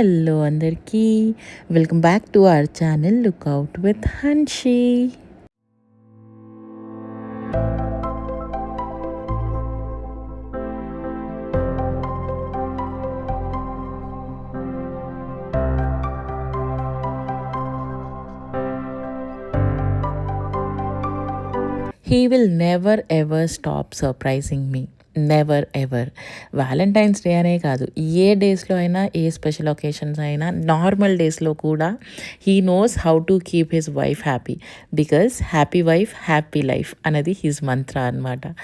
Hello అందరికీ welcome back to our channel lookout with Hanshi. He will never ever stop surprising me. Never ever. Valentine's day అనే కాదు, ఏ డేస్లో అయినా, ఏ స్పెషల్ ఒకేషన్స్ అయినా, నార్మల్ డేస్లో కూడా he knows how to keep his wife happy, because happy wife happy life అనేది హిజ్ మంత్ర అనమాట.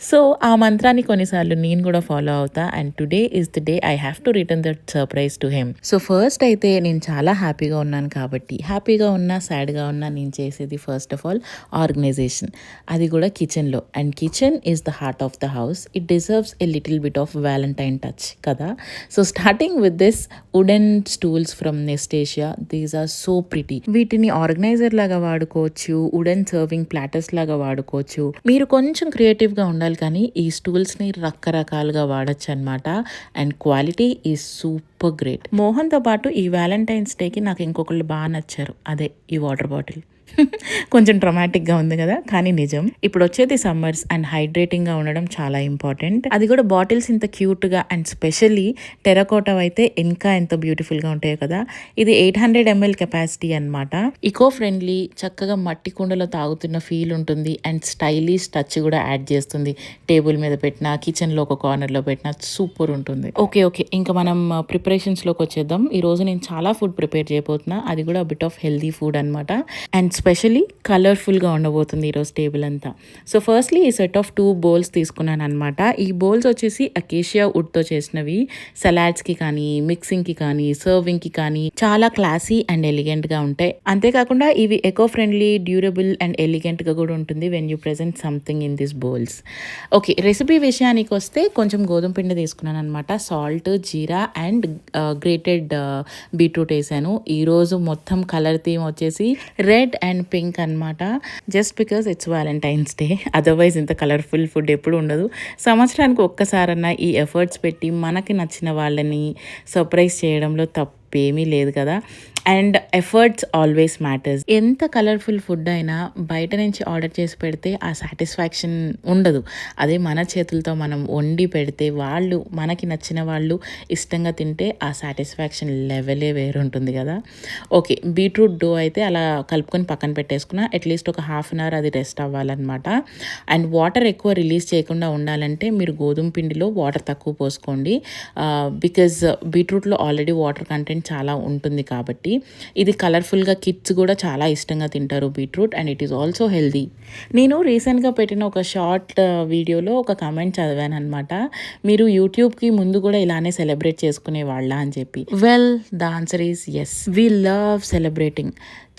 సో ఆ మంత్రాన్ని కొన్నిసార్లు నేను కూడా ఫాలో అవుతా. And today is the day I have to return that surprise to him. So first అయితే నేను చాలా హ్యాపీగా ఉన్నాను కాబట్టి, హ్యాపీగా ఉన్నా సాడ్గా ఉన్నా నేను చేసేది ఫస్ట్ ఆఫ్ ఆల్ ఆర్గనైజేషన్, అది కూడా కిచెన్లో. And kitchen is the heart of the house. It deserves a little bit of Valentine touch kada. So starting with this wooden stools from Nestasia, these are so pretty. వీటిని organiser లాగా వాడుకోవచ్చు, wooden serving platters లాగా వాడుకోవచ్చు. మీరు కొంచెం క్రియేటివ్గా ఉండాలి కానీ ఈ స్టూల్స్ని రకరకాలుగా వాడచ్చు అనమాట. And quality is super great. మోహన్తో పాటు ఈ వ్యాలంటైన్స్ డేకి నాకు ఇంకొకళ్ళు బాగా నచ్చారు, అదే ఈ వాటర్ బాటిల్. కొంచెం డ్రమాటిక్గా ఉంది కదా, కానీ నిజం. ఇప్పుడు వచ్చేది సమ్మర్స్ అండ్ హైడ్రేటింగ్గా ఉండడం చాలా ఇంపార్టెంట్. అది కూడా బాటిల్స్ ఇంత క్యూట్గా అండ్ స్పెషల్లీ టెరకోటా అయితే ఇంకా ఎంత బ్యూటిఫుల్గా ఉంటాయో కదా. ఇది 800 ml కెపాసిటీ అనమాట. ఈకో ఫ్రెండ్లీ, చక్కగా మట్టి కుండలో తాగుతున్న ఫీల్ ఉంటుంది. అండ్ స్టైలిష్ టచ్ కూడా యాడ్ చేస్తుంది. టేబుల్ మీద పెట్టినా, కిచెన్లో ఒక కార్నర్లో పెట్టినా సూపర్ ఉంటుంది. ఓకే ఇంకా మనం ప్రిపరేషన్స్లోకి వచ్చేద్దాం. ఈరోజు నేను చాలా ఫుడ్ ప్రిపేర్ చేయబోతున్నా, అది కూడా బిట్ ఆఫ్ హెల్దీ ఫుడ్ అనమాట. అండ్ స్పెషలీ కలర్ఫుల్గా ఉండబోతుంది ఈరోజు టేబుల్ అంతా. సో ఫస్ట్లీ ఈ సెట్ ఆఫ్ 2 బౌల్స్ తీసుకున్నాను అనమాట. ఈ బౌల్స్ వచ్చేసి అకేషియా వుడ్తో చేసినవి. సలాడ్స్కి కానీ, మిక్సింగ్కి కానీ, సర్వింగ్కి కానీ చాలా క్లాసీ అండ్ ఎలిగెంట్గా ఉంటాయి. అంతేకాకుండా ఇవి ఎకో ఫ్రెండ్లీ, డ్యూరబుల్ అండ్ ఎలిగెంట్గా కూడా ఉంటుంది when you present something in this bowls. Okay, recipe విషయానికి వస్తే కొంచెం గోధుమ పిండి తీసుకున్నాను అనమాట. Salt, jeera and grated beetroot వేసాను. ఈరోజు మొత్తం కలర్ థీమ్ వచ్చేసి రెడ్ అండ్ పింక్ అనమాట. Just because it's Valentine's day. Otherwise ఇంత కలర్ఫుల్ ఫుడ్ ఎప్పుడు ఉండదు. సంవత్సరానికి ఒక్కసారన్నా ఈ ఎఫర్ట్స్ పెట్టి మనకి నచ్చిన వాళ్ళని సర్ప్రైజ్ చేయడంలో తప్పేమీ లేదు కదా. And efforts always matters. ఎంత కలర్ఫుల్ ఫుడ్ అయినా బయట నుంచి ఆర్డర్ చేసి పెడితే ఆ సాటిస్ఫాక్షన్ ఉండదు. అదే మన చేతులతో మనం వండి పెడితే, వాళ్ళు మనకి నచ్చిన వాళ్ళు ఇష్టంగా తింటే ఆ సాటిస్ఫాక్షన్ లెవెలే వేరుంటుంది కదా. ఓకే, బీట్రూట్ డో అయితే అలా కలుపుకొని పక్కన పెట్టేసుకున్నా. అట్లీస్ట్ ఒక ½ an hour అది రెస్ట్ అవ్వాలన్నమాట. అండ్ వాటర్ ఎక్కువ రిలీజ్ చేయకుండా ఉండాలంటే మీరు గోధుమ పిండిలో వాటర్ తక్కువ పోసుకోండి. బికాజ్ బీట్రూట్లో ఆల్రెడీ వాటర్ కంటెంట్ చాలా ఉంటుంది కాబట్టి. ఇది కలర్ఫుల్గా కిడ్స్ కూడా చాలా ఇష్టంగా తింటారు beetroot. And it is also healthy. నేను రీసెంట్గా పెట్టిన ఒక షార్ట్ వీడియోలో ఒక కమెంట్ చదివాను అనమాట, మీరు యూట్యూబ్కి ముందు కూడా ఇలానే సెలబ్రేట్ చేసుకునే వాళ్ళ అని చెప్పి. Well, the answer is yes. We love celebrating.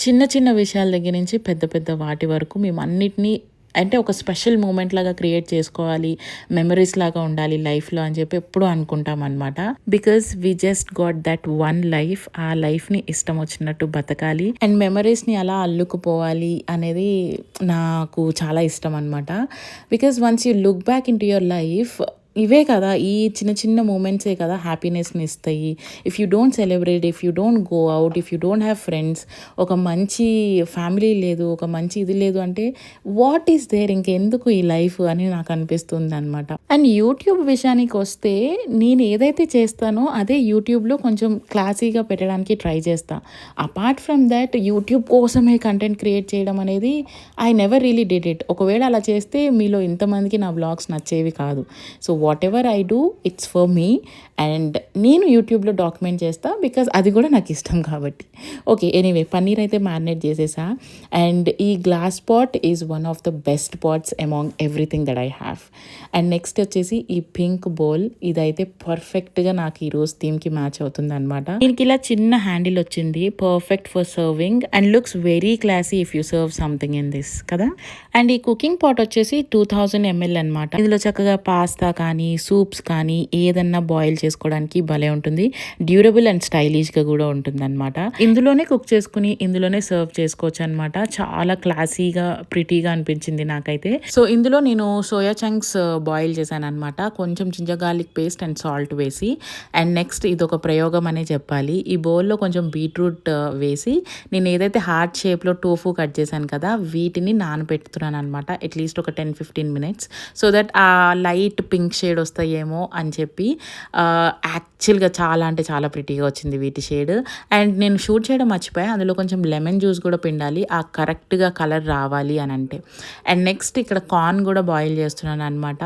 చిన్న చిన్న విషయాల దగ్గర నుంచి పెద్ద పెద్ద వాటి వరకు మేము అన్నిటినీ అంటే ఒక స్పెషల్ మూమెంట్ లాగా క్రియేట్ చేసుకోవాలి, మెమరీస్ లాగా ఉండాలి లైఫ్లో అని చెప్పి ఎప్పుడూ అనుకుంటాం అనమాట. Because we just got that one life. ఆ లైఫ్ని ఇష్టం వచ్చినట్టు బతకాలి అండ్ మెమరీస్ని అలా అల్లుకుపోవాలి అనేది నాకు చాలా ఇష్టం అనమాట. Because once you look back in to your life, ఇవే కదా, ఈ చిన్న చిన్న మూమెంట్సే కదా హ్యాపీనెస్ని ఇస్తాయి. If you don't celebrate, if you don't go out, if you don't have friends, ఒక మంచి ఫ్యామిలీ లేదు, ఒక మంచి ఇది లేదు అంటే వాట్ ఈస్ దేర్, ఇంకెందుకు ఈ లైఫ్ అని నాకు అనిపిస్తుంది అనమాట. అండ్ యూట్యూబ్ విషయానికి వస్తే నేను ఏదైతే చేస్తానో అదే యూట్యూబ్లో కొంచెం క్లాసీగా పెట్టడానికి ట్రై చేస్తాను. అపార్ట్ ఫ్రమ్ దాట్ యూట్యూబ్ కోసమే కంటెంట్ క్రియేట్ చేయడం అనేది I never really did it. ఒకవేళ అలా చేస్తే మీలో ఇంతమందికి నా వ్లాగ్స్ నచ్చేవి కాదు. So what ever I do, it's for me. And నేను యూట్యూబ్లో డాక్యుమెంట్ చేస్తా బికాజ్ అది కూడా నాకు ఇష్టం కాబట్టి. ఓకే, ఎనీవే పన్నీర్ అయితే మ్యారినేట్ చేసేసా. అండ్ ఈ glass pot is one of the best pots among everything that I have. And next వచ్చేసి ఈ పింక్ బౌల్, ఇదైతే పర్ఫెక్ట్గా నాకు ఈరోజు థీమ్కి మ్యాచ్ అవుతుంది అనమాట. దీనికి ఇలా చిన్న హ్యాండిల్ వచ్చింది, perfect for serving and looks very classy if you serve something in this కదా. అండ్ ఈ కుకింగ్ పాట్ వచ్చేసి 2000 ml అనమాట. ఇందులో చక్కగా పాస్తా కానీ, కానీ సూప్స్ కానీ ఏదన్నా బాయిల్ చేసుకోవడానికి భలే ఉంటుంది. డ్యూరబుల్ అండ్ స్టైలిష్గా కూడా ఉంటుందన్నమాట. ఇందులోనే కుక్ చేసుకుని ఇందులోనే సర్వ్ చేసుకోవచ్చు అనమాట. చాలా క్లాసీగా ప్రిటీగా అనిపించింది నాకైతే. సో ఇందులో నేను సోయా చంక్స్ బాయిల్ చేశాను అనమాట, కొంచెం ginger garlic paste and salt వేసి. అండ్ నెక్స్ట్ ఇది ఒక ప్రయోగం అనే చెప్పాలి. ఈ బౌల్లో కొంచెం బీట్రూట్ వేసి నేను ఏదైతే హార్ట్ షేప్లో టోఫు కట్ చేశాను కదా, వీటిని నానబెట్టుతున్నాను అనమాట అట్లీస్ట్ ఒక 10-15 minutes, సో దట్ ఆ లైట్ పింక్ షేడ్ వస్తాయేమో అని చెప్పి. యాక్చువల్గా చాలా అంటే చాలా ప్రిటీగా వచ్చింది వీటి షేడ్. అండ్ నేను షూట్ చేయడం మర్చిపోయా, అందులో కొంచెం లెమన్ జ్యూస్ కూడా పిండాలి ఆ కరెక్ట్గా కలర్ రావాలి అని అంటే. అండ్ నెక్స్ట్ ఇక్కడ కార్న్ కూడా బాయిల్ చేస్తున్నాను అనమాట.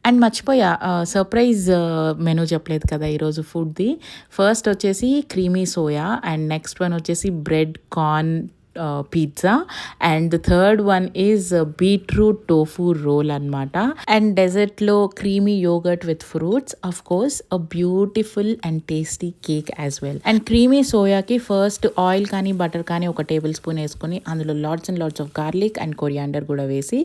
అండ్ మర్చిపోయా, సర్ప్రైజ్ మెనూ చెప్పలేదు కదా ఈరోజు ఫుడ్ది. ఫస్ట్ వచ్చేసి creamy soya, and next one వచ్చేసి bread corn pizza, and the third one is beetroot tofu roll అనమాట. అండ్ డెజర్ట్లో creamy yogurt with fruits, of course a beautiful and tasty cake as well. And creamy సోయాకి first oil కానీ butter కానీ ఒక tablespoon వేసుకుని అందులో lots and lots of garlic and coriander కూడా వేసి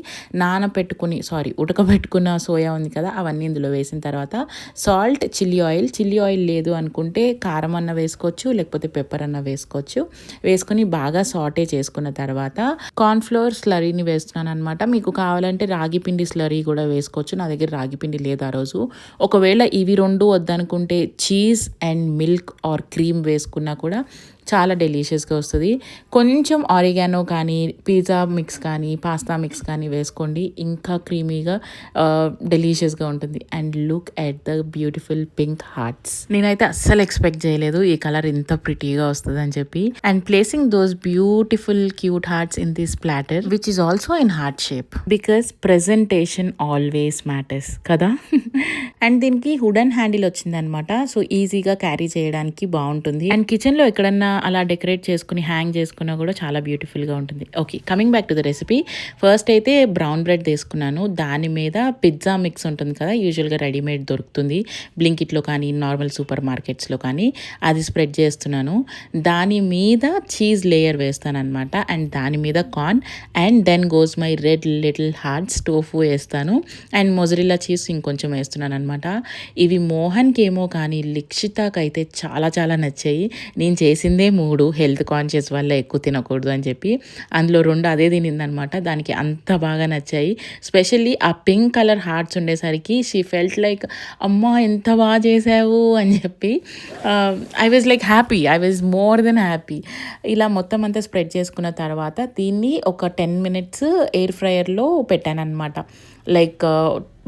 ఉడకబెట్టుకున్న సోయా ఉంది కదా, అవన్నీ ఇందులో వేసిన తర్వాత సాల్ట్, చిల్లీ ఆయిల్ లేదు అనుకుంటే కారం అన్న వేసుకోవచ్చు, లేకపోతే పెప్పర్ అన్న వేసుకోవచ్చు. వేసుకుని బాగా సాల్ట్ చేసుకున్న తర్వాత కార్న్ఫ్లోర్ స్లరీని వేస్తున్నాను అనమాట. మీకు కావాలంటే రాగి పిండి స్లరీ కూడా వేసుకోవచ్చు, నా దగ్గర రాగి పిండి లేదు ఆ రోజు. ఒకవేళ ఇవి రెండు వద్దనుకుంటే cheese and milk are cream వేసుకున్నా కూడా చాలా డెలీషియస్గా వస్తుంది. కొంచెం ఆరిగానో కానీ పిజ్జా మిక్స్ కానీ పాస్తా మిక్స్ కానీ వేసుకోండి, ఇంకా క్రీమీగా డెలీషియస్గా ఉంటుంది. And look at the beautiful pink hearts. నేనైతే అస్సలు ఎక్స్పెక్ట్ చేయలేదు ఈ కలర్ ఇంత ప్రిటీగా వస్తుంది అని చెప్పి. And placing those beautiful cute hearts in this platter which is also in heart shape, because presentation always matters కదా. అండ్ దీనికి వుడెన్ హ్యాండిల్ వచ్చిందనమాట, సో ఈజీగా క్యారీ చేయడానికి బాగుంటుంది. అండ్ కిచెన్లో ఎక్కడన్నా అలా డెకరేట్ చేసుకుని హ్యాంగ్ చేసుకున్నా కూడా చాలా బ్యూటిఫుల్గా ఉంటుంది. Okay, coming back to the recipe. First అయితే బ్రౌన్ బ్రెడ్ తీసుకున్నాను, దాని మీద పిజ్జా మిక్స్ ఉంటుంది కదా, యూజువల్గా రెడీమేడ్ దొరుకుతుంది బ్లింకిట్లో కానీ నార్మల్ సూపర్ మార్కెట్స్లో కానీ, అది స్ప్రెడ్ చేస్తున్నాను. దాని మీద చీజ్ లేయర్ వేస్తాను అనమాట, అండ్ దాని మీద corn, and then goes my red little hearts tofu వేస్తాను, అండ్ మొజరిల్లా చీజ్ ఇంకొంచెం వేస్తున్నాను అనమాట. ఇవి మోహన్కి ఏమో కానీ లిక్షితాకి అయితే చాలా చాలా నచ్చాయి. నేను చేసిందే 3 హెల్త్ కాన్షియస్ వల్ల ఎక్కువ తినకూడదు అని చెప్పి, అందులో 2 అదే తినిందనమాట. దానికి అంత బాగా నచ్చాయి. స్పెషల్లీ ఆ పింక్ కలర్ హార్ట్స్ ఉండేసరికి షీ ఫెల్ట్ లైక్ అమ్మా ఎంత బాగా చేసావు అని చెప్పి. I was like happy, I was more than happy. ఇలా మొత్తం అంతా స్ప్రెడ్ చేసుకున్న తర్వాత దీన్ని ఒక 10 minutes ఎయిర్ ఫ్రైయర్లో పెట్టాను అనమాట. లైక్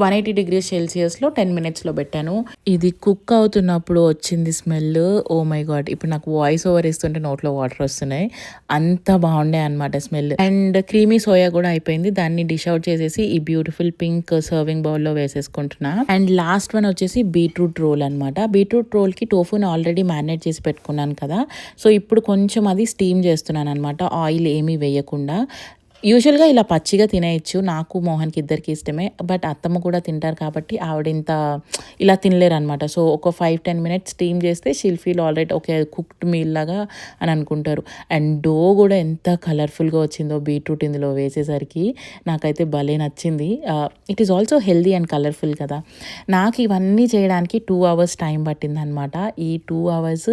180 degrees Celsiusలో 10 minutesలో పెట్టాను. ఇది కుక్ అవుతున్నప్పుడు వచ్చింది స్మెల్, ఓ మై గాడ్, ఇప్పుడు నాకు వాయిస్ ఓవర్ ఇస్తుంటే నోట్లో వాటర్ వస్తున్నాయి, అంత బాగుండే అనమాట స్మెల్. అండ్ క్రీమీ సోయా కూడా అయిపోయింది, దాన్ని డిష్ అవుట్ చేసేసి ఈ బ్యూటిఫుల్ పింక్ సర్వింగ్ బౌల్లో వేసేసుకుంటున్నా. అండ్ లాస్ట్ వన్ వచ్చేసి బీట్రూట్ రోల్ అనమాట. బీట్రూట్ రోల్కి టోఫుని ఆల్రెడీ మ్యారినేట్ చేసి పెట్టుకున్నాను కదా, సో ఇప్పుడు కొంచెం అది స్టీమ్ చేస్తున్నాను అనమాట, ఆయిల్ ఏమీ వేయకుండా. యూజువల్గా ఇలా పచ్చిగా తినేయచ్చు, నాకు మోహన్కి ఇద్దరికి ఇష్టమే, బట్ అత్తమ్మ కూడా తింటారు కాబట్టి ఆవిడ ఇంత ఇలా తినలేరు అనమాట. సో ఒక 5-10 minutes స్టీమ్ చేస్తే she'll feel already okay cooked meal లాగా అని అనుకుంటారు. అండ్ డో కూడా ఎంత కలర్ఫుల్గా వచ్చిందో బీట్రూట్ ఇందులో వేసేసరికి నాకైతే భలే నచ్చింది. It is also healthy and colourful కదా. నాకు ఇవన్నీ చేయడానికి 2 hours టైం పట్టిందనమాట. ఈ 2 hours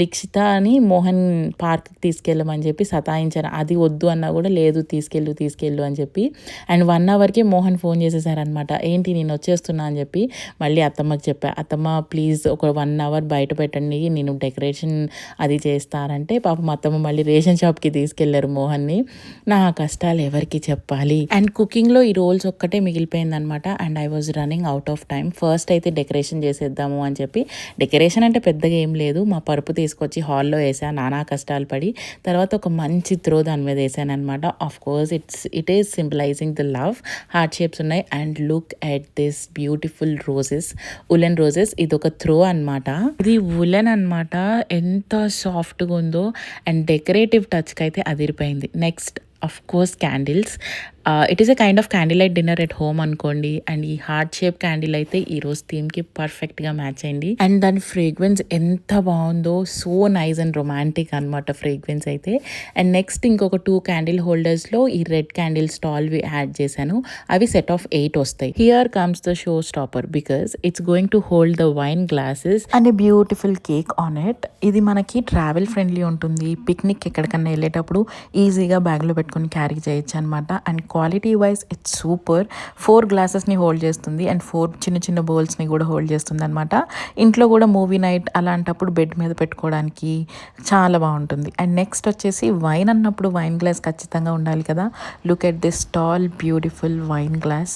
లిక్షిత అని మోహన్ పార్క్కి తీసుకెళ్ళమని చెప్పి సతాయించాను, అది వద్దు అన్నా కూడా లేదు తీసుకెళ్ళు అని చెప్పి. అండ్ 1 hourకి మోహన్ ఫోన్ చేసేసారనమాట, ఏంటి నేను వచ్చేస్తున్నా అని చెప్పి. మళ్ళీ అత్తమ్మకి చెప్పా, అత్తమ్మ ప్లీజ్ ఒక 1 hour బయట పెట్టండి, నేను డెకరేషన్ అది చేస్తానంటే పాపం అత్తమ్మ మళ్ళీ రేషన్ షాప్కి తీసుకెళ్లారు మోహన్ని. నా కష్టాలు ఎవరికి చెప్పాలి. అండ్ కుకింగ్లో ఈ రోల్స్ ఒక్కటే మిగిలిపోయిందనమాట. And I was running out of time. First అయితే డెకరేషన్ చేసేద్దాము అని చెప్పి, డెకరేషన్ అంటే పెద్దగా ఏం లేదు, మా పరుపు తీసుకొచ్చి హాల్లో వేసాను నానా కష్టాలు పడి. తర్వాత ఒక మంచి త్రో దాని మీద వేసాను అనమాట. Of course it is symbolizing the love. Heart shapes ఉన్నాయి. And look at this beautiful roses, woollen roses. ఇది ఒక త్రో అనమాట, ఇది ఉలెన్ అనమాట, ఎంత సాఫ్ట్గా ఉందో. అండ్ డెకరేటివ్ టచ్కి అయితే అదిరిపోయింది. Next of course candles. It is a kind of candle light dinner at home అనుకోండి. అండ్ ఈ హార్ట్ షేప్ క్యాండిల్ అయితే ఈరోజు థీమ్కి పర్ఫెక్ట్గా మ్యాచ్ అయింది. అండ్ దాని ఫ్రేగ్రెన్స్ ఎంత బాగుందో, సో నైస్ అండ్ రొమాంటిక్ అనమాట ఫ్రేగ్రెన్స్ అయితే. అండ్ నెక్స్ట్ ఇంకొక 2 క్యాండిల్ హోల్డర్స్లో ఈ రెడ్ క్యాండిల్ స్టాల్వి యాడ్ చేశాను. అవి సెట్ ఆఫ్ 8 వస్తాయి. Here comes the show stopper because it's going to hold the wine glasses and a beautiful cake on it. ఇది మనకి travel friendly ఉంటుంది. పిక్నిక్ ఎక్కడికన్నా వెళ్ళేటప్పుడు ఈజీగా బ్యాగ్లో పెట్టుకుని క్యారీ చేయొచ్చు అనమాట. And quality wise it's super. 4 గ్లాసెస్ని హోల్డ్ చేస్తుంది అండ్ 4 చిన్న చిన్న బౌల్స్ని కూడా హోల్డ్ చేస్తుంది అనమాట. ఇంట్లో కూడా మూవీ నైట్ అలాంటప్పుడు బెడ్ మీద పెట్టుకోవడానికి చాలా బాగుంటుంది. అండ్ నెక్స్ట్ వచ్చేసి వైన్ అన్నప్పుడు వైన్ గ్లాస్ ఖచ్చితంగా ఉండాలి కదా. Look at this tall beautiful wine glass.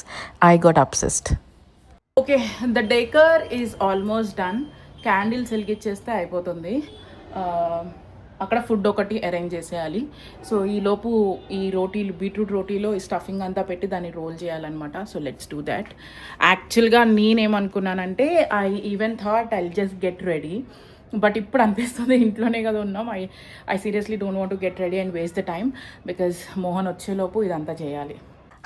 I got obsessed. Okay, the decor is almost done. Candles వెలిగించేస్తే అయిపోతుంది. అక్కడ ఫుడ్ ఒకటి అరేంజ్ చేసేయాలి. సో ఈలోపు ఈ రోటీలు, బీట్రూట్ రోటీలో ఈ స్టఫింగ్ అంతా పెట్టి దాన్ని రోల్ చేయాలన్నమాట. So let's do that. యాక్చువల్గా నేనేమనుకున్నానంటే I even thought I just get ready. But ఇప్పుడు అనిపిస్తుంది ఇంట్లోనే కదా ఉన్నాం. I seriously don't want to get ready and waste the time because Mohan వచ్చేలోపు ఇదంతా చేయాలి.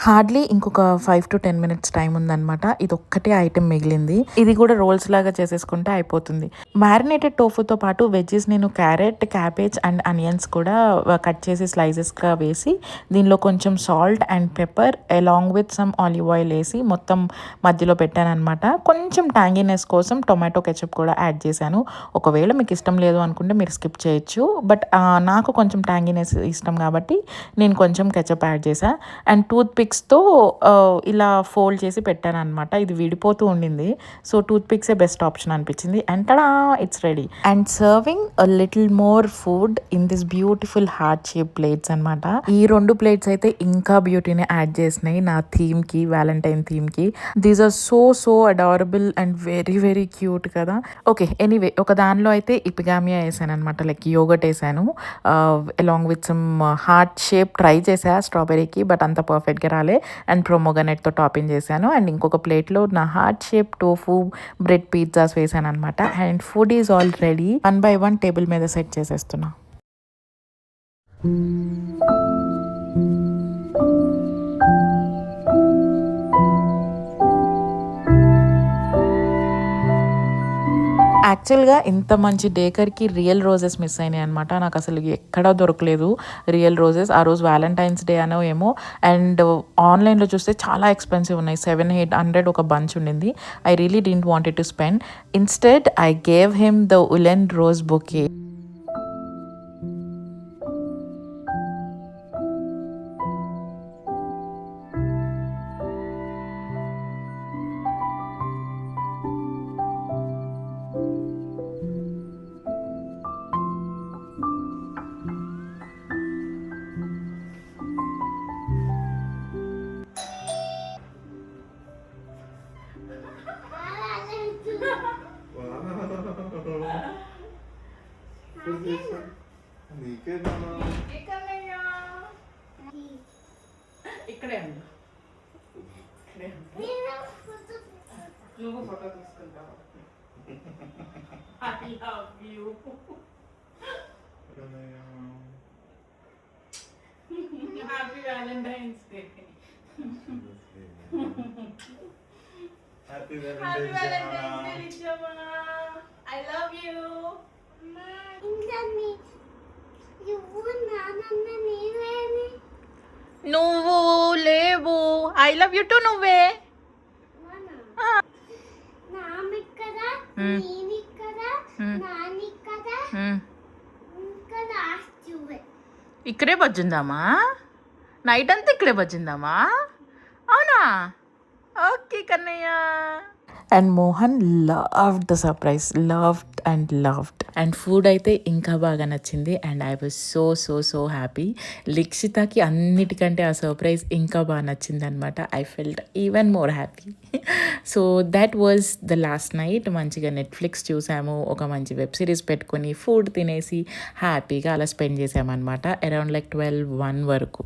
హార్డ్లీ ఇంకొక 5 to 10 minutes టైం ఉందన్నమాట. ఇది ఒక్కటే ఐటెం మిగిలింది. ఇది కూడా రోల్స్ లాగా చేసేసుకుంటే అయిపోతుంది. మ్యారినేటెడ్ టోఫుతో పాటు వెజ్జెస్ నేను క్యారెట్, క్యాబేజ్ అండ్ అనియన్స్ కూడా కట్ చేసి స్లైసెస్గా వేసి దీనిలో కొంచెం salt and pepper along with some olive oil వేసి మొత్తం మధ్యలో పెట్టాను అనమాట. కొంచెం ట్యాంగీనెస్ కోసం టొమాటో కెచప్ కూడా యాడ్ చేశాను. ఒకవేళ మీకు ఇష్టం లేదు అనుకుంటే మీరు స్కిప్ చేయొచ్చు. బట్ నాకు కొంచెం ట్యాంగీనెస్ ఇష్టం కాబట్టి నేను కొంచెం కెచప్ యాడ్ చేశాను. అండ్ టూత్ పిక్స్తో ఇలా ఫోల్డ్ చేసి పెట్టాను అనమాట. ఇది విడిపోతూ ఉండింది. సో టూత్ పిక్సే బెస్ట్ ఆప్షన్ అనిపించింది. And ta-da, it's ready. And serving a little more food in this beautiful heart shape plates అనమాట. ఈ 2 ప్లేట్స్ అయితే ఇంకా బ్యూటీని యాడ్ చేసినాయి నా థీమ్కి, వ్యాలంటైన్ థీమ్కి. These are so adorable and very very cute కదా. ఓకే, ఎనీవే ఒక దానిలో అయితే ఇపిగామియా వేసాను అనమాట, లైక్ యోగట్ వేసాను along with some heart shape try చేసా స్ట్రాబెర్రీకి, బట్ అంత పర్ఫెక్ట్గా రాలే. అండ్ ప్రొమోగనెట్తో టాపింగ్ చేశాను. అండ్ ఇంకొక ప్లేట్లో నా heart shape tofu bread pizzas వేసాను అనమాట. And food is all ready. 1 by 1 table మీద సెట్ చేసేస్తున్నా. యాక్చువల్గా ఇంత మంచి డేకర్కి రియల్ రోజెస్ మిస్ అయినాయి అనమాట. నాకు అసలు ఎక్కడా దొరకలేదు రియల్ రోజెస్. ఆ రోజు వ్యాలంటైన్స్ డే అనో ఏమో. అండ్ ఆన్లైన్లో చూస్తే చాలా ఎక్స్పెన్సివ్ ఉన్నాయి. 700-800 ఒక బంచ్ ఉండింది. I really didn't wanted to spend. Instead I gave him the woollen rose bouquet. ఇక్కడే ఉండు. నువ్వు ఫోటో తీసుకుంటావు. I love you. Happy Valentine's Day. Happy Valentine's Day, Lichama. I love you. నువ్వు లేవు. ఐ లవ్ యూ టు నువ్వే. ఇక్కడే బజ్జుందామా? Night అంతా ఇక్కడే బజ్జుందామా? అవునా? Okay Kannayya. And Mohan loved the surprise, loved. And food అయితే ఇంకా బాగా నచ్చింది. And I was so happy. లిక్షితకి అన్నిటికంటే ఆ సర్ప్రైజ్ ఇంకా బాగా నచ్చింది అనమాట. I felt even more happy. So that was the last night. మంచిగా నెట్ఫ్లిక్స్ చూసాము, ఒక మంచి వెబ్ సిరీస్ పెట్టుకొని ఫుడ్ తినేసి హ్యాపీగా అలా స్పెండ్ చేసామన్నమాట. అరౌండ్ లైక్ 12-1 వరకు.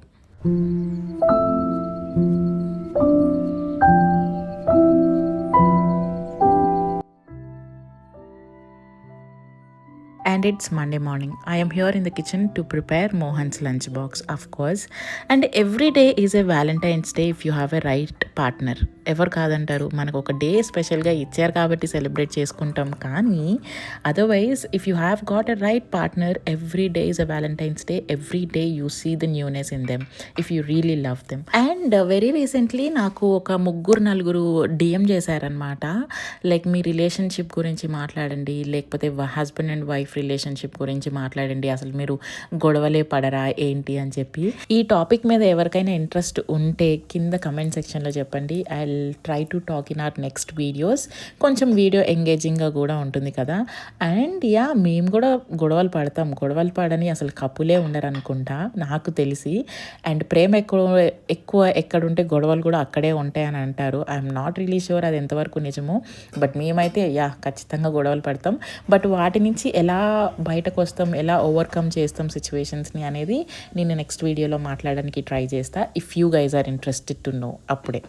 and it's Monday morning. I am here in the kitchen to prepare Mohan's lunchbox, of course. And every day is a Valentine's Day if you have a right partner. ఎవరు కాదంటారు, మనకు ఒక day స్పెషల్గా ఇచ్చారు కాబట్టి celebrate చేసుకుంటాం. కానీ otherwise if you have got a right partner, every day is a Valentine's day. Every day you see the newness in them if you really love them. And very recently నాకు ఒక 3-4 DM చేశారనమాట. Like మీ relationship గురించి మాట్లాడండి, లేకపోతే husband and wife relationship గురించి మాట్లాడండి, అసలు మీరు గొడవలే పడరా ఏంటి అని చెప్పి. ఈ టాపిక్ మీద ఎవరికైనా ఇంట్రెస్ట్ ఉంటే కింద కమెంట్ సెక్షన్లో చెప్పండి. I try to talk in our next videos. కొంచెం వీడియో ఎంగేజింగ్గా కూడా ఉంటుంది కదా. అండ్ యా, మేము కూడా గొడవలు పడతాం. గొడవలు పడని అసలు కపులే ఉండరు అనుకుంటా నాకు తెలిసి. అండ్ ప్రేమ ఎక్కువ ఎక్కడుంటే గొడవలు కూడా అక్కడే ఉంటాయని అంటారు. ఐఎమ్ నాట్ రియలీ షూర్ అది ఎంతవరకు నిజమో. బట్ మేమైతే యా ఖచ్చితంగా గొడవలు పడతాం. బట్ వాటి నుంచి ఎలా బయటకు వస్తాం, ఎలా ఓవర్కమ్ చేస్తాం సిచ్యువేషన్స్ని అనేది నేను నెక్స్ట్ వీడియోలో మాట్లాడడానికి ట్రై చేస్తా. If you guys are interested to know అప్పుడే.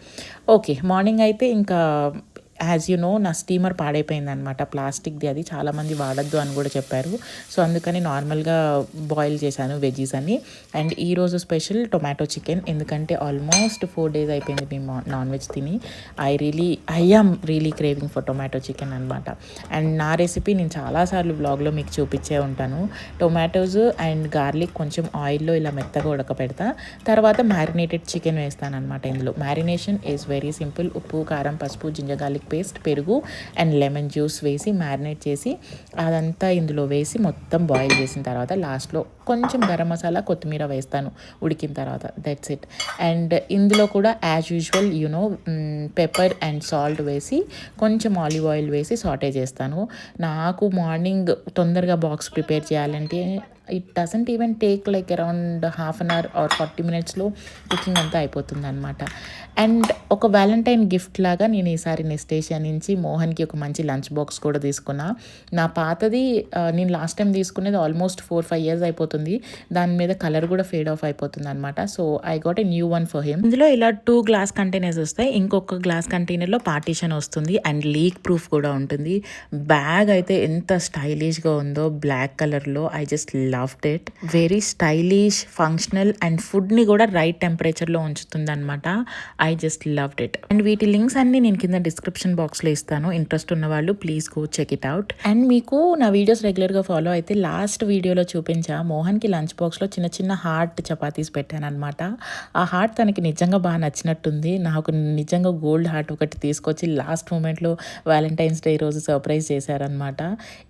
ఓకే, మార్నింగ్ అయితే ఇంకా యాజ్ యూ నో నా స్టీమర్ పాడైపోయిందనమాట, ప్లాస్టిక్ది. అది చాలామంది వాడద్దు అని కూడా చెప్పారు. సో అందుకని నార్మల్గా బాయిల్ చేశాను వెజ్జీస్ అన్ని. అండ్ ఈరోజు స్పెషల్ టొమాటో చికెన్, ఎందుకంటే ఆల్మోస్ట్ 4 days అయిపోయింది మేము నాన్ వెజ్ తిని. I am really craving for tomato chicken అనమాట. అండ్ నా రెసిపీ నేను చాలాసార్లు వ్లాగ్లో మీకు చూపించే ఉంటాను. టొమాటోస్ అండ్ గార్లిక్ కొంచెం ఆయిల్లో ఇలా మెత్తగా ఉడకపెడతా. తర్వాత మ్యారినేటెడ్ చికెన్ వేస్తాను అనమాట. ఇందులో మ్యారినేషన్ ఈజ్ వెరీ సింపుల్. ఉప్పు, కారం, పసుపు, జింజర్ గార్లిక్ పేస్ట్, పెరుగు అండ్ లెమన్ జ్యూస్ వేసి మ్యారినేట్ చేసి అదంతా ఇందులో వేసి మొత్తం బాయిల్ చేసిన తర్వాత లాస్ట్లో కొంచెం గరం మసాలా, కొత్తిమీర వేస్తాను ఉడికిన తర్వాత. That's it. అండ్ ఇందులో కూడా as usual pepper and salt వేసి కొంచెం ఆలివ్ ఆయిల్ వేసి సాటే చేస్తాను. నాకు మార్నింగ్ తొందరగా బాక్స్ ప్రిపేర్ చేయాలంటే it doesn't even take like around 1/2 hour or 40 minutesలో కుకింగ్ అంతా అయిపోతుంది అనమాట. అండ్ ఒక వ్యాలంటైన్ గిఫ్ట్ లాగా నేను ఈసారి నెస్టేషియా నుంచి మోహన్కి ఒక మంచి లంచ్ బాక్స్ కూడా తీసుకున్నా. నా పాతది నేను లాస్ట్ టైం తీసుకునేది ఆల్మోస్ట్ 4-5 years అయిపోతుంది. దాని మీద కలర్ కూడా ఫేడ్ ఆఫ్ అయిపోతుంది అనమాట. So I got a new one for him. ఇందులో ఇలా 2 glass containers వస్తాయి. ఇంకొక గ్లాస్ కంటైనర్లో పార్టీషన్ వస్తుంది అండ్ లీక్ ప్రూఫ్ కూడా ఉంటుంది. బ్యాగ్ అయితే ఎంత స్టైలిష్గా ఉందో బ్లాక్ కలర్లో. I just loved it. Very stylish, functional and ఫుడ్ని కూడా రైట్ టెంపరేచర్లో ఉంచుతుంది అనమాట. I just loved it. And వీటి లింక్స్ అన్ని నేను కింద డిస్క్రిప్షన్ బాక్స్లో ఇస్తాను. ఇంట్రెస్ట్ ఉన్న వాళ్ళు please go check it out. And మీకు నా వీడియోస్ రెగ్యులర్గా ఫాలో అయితే లాస్ట్ వీడియోలో చూపించా మోహన్కి లంచ్ బాక్స్లో చిన్న చిన్న హార్ట్ చపాతీస్ పెట్టాను అనమాట. ఆ హార్ట్ తనకి నిజంగా బాగా నచ్చినట్టుంది. నాకు నిజంగా గోల్డ్ హార్ట్ ఒకటి తీసుకొచ్చి లాస్ట్ మూమెంట్లో వ్యాలంటైన్స్ డే రోజు సర్ప్రైజ్ చేశారనమాట.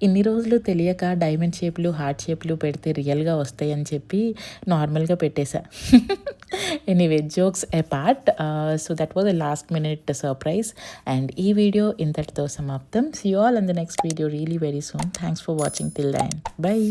ఇన్ని రోజులు తెలియక డైమండ్ షేప్లు, హార్ట్ షేప్లు పెడితే రియల్గా వస్తాయి అని చెప్పి నార్మల్గా పెట్టేశా. Anyway, jokes apart. So that was a last minute surprise. And ఈ వీడియో ఇంతటితో సమాప్తం. See you all in the next video really very soon. Thanks for watching till then. Bye.